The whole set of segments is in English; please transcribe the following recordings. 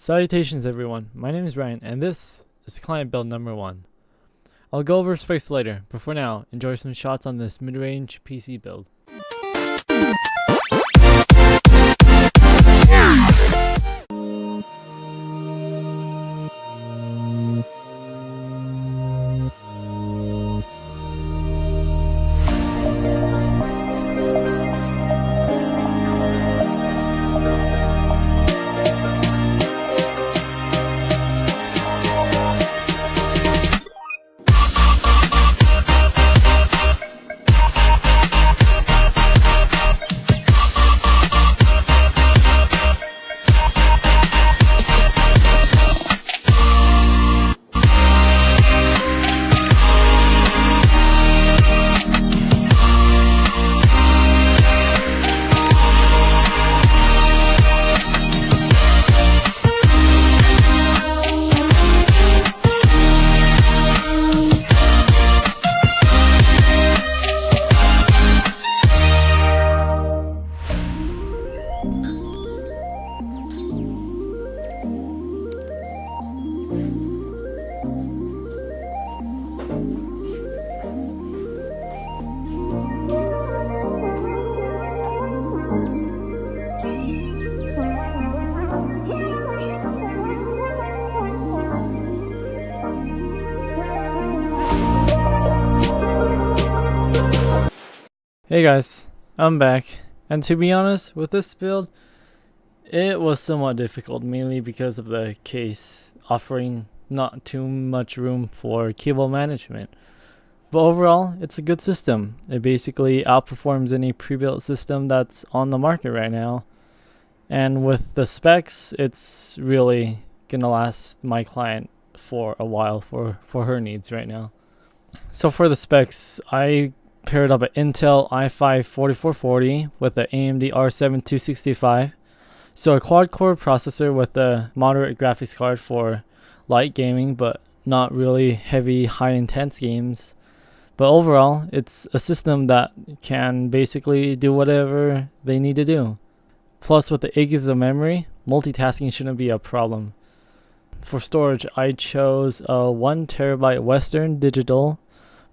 Salutations everyone, my name is Ryan and this is client build number 1. I'll go over specs later, but for now, enjoy some shots on this mid-range PC build. Hey guys, I'm back, and to be honest, with this build, it was somewhat difficult, mainly because of the case offering not too much room for cable management. But overall, it's a good system. It basically outperforms any pre-built system that's on the market right now. And with the specs, it's really gonna last my client for a while for her needs right now. So for the specs, I paired up an Intel i5-4440 with an AMD R7 265. So a quad-core processor with a moderate graphics card for light gaming, but not really heavy, high-intense games. But overall, it's a system that can basically do whatever they need to do. Plus, with the 8 gigs of memory, multitasking shouldn't be a problem. For storage, I chose a 1 terabyte Western Digital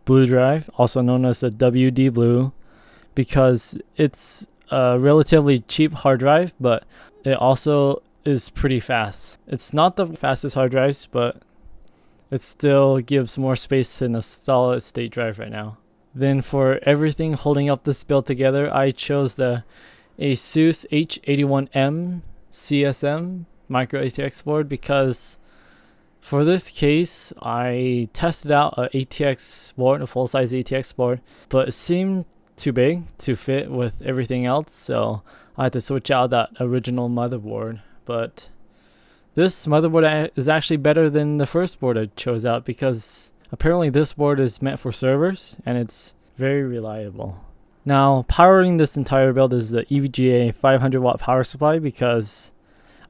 Blue drive, also known as the WD Blue, because it's a relatively cheap hard drive, but it also is pretty fast. It's not the fastest hard drives, but it still gives more space than a solid state drive right now. Then for everything holding up this build together, I chose the Asus H81-m CSM micro ATX board because for this case, I tested out a ATX board, a full-size ATX board, but it seemed too big to fit with everything else, so I had to switch out that original motherboard. But this motherboard is actually better than the first board I chose out because apparently this board is meant for servers and it's very reliable. Now, powering this entire build is the EVGA 500-watt power supply because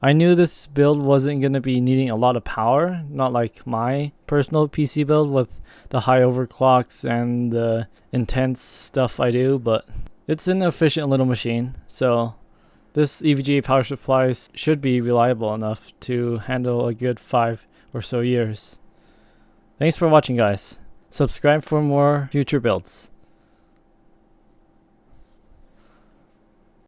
I knew this build wasn't going to be needing a lot of power, not like my personal PC build with the high overclocks and the intense stuff I do, but it's an efficient little machine, so this EVGA power supply should be reliable enough to handle a good 5 or so years. Thanks for watching guys. Subscribe for more future builds.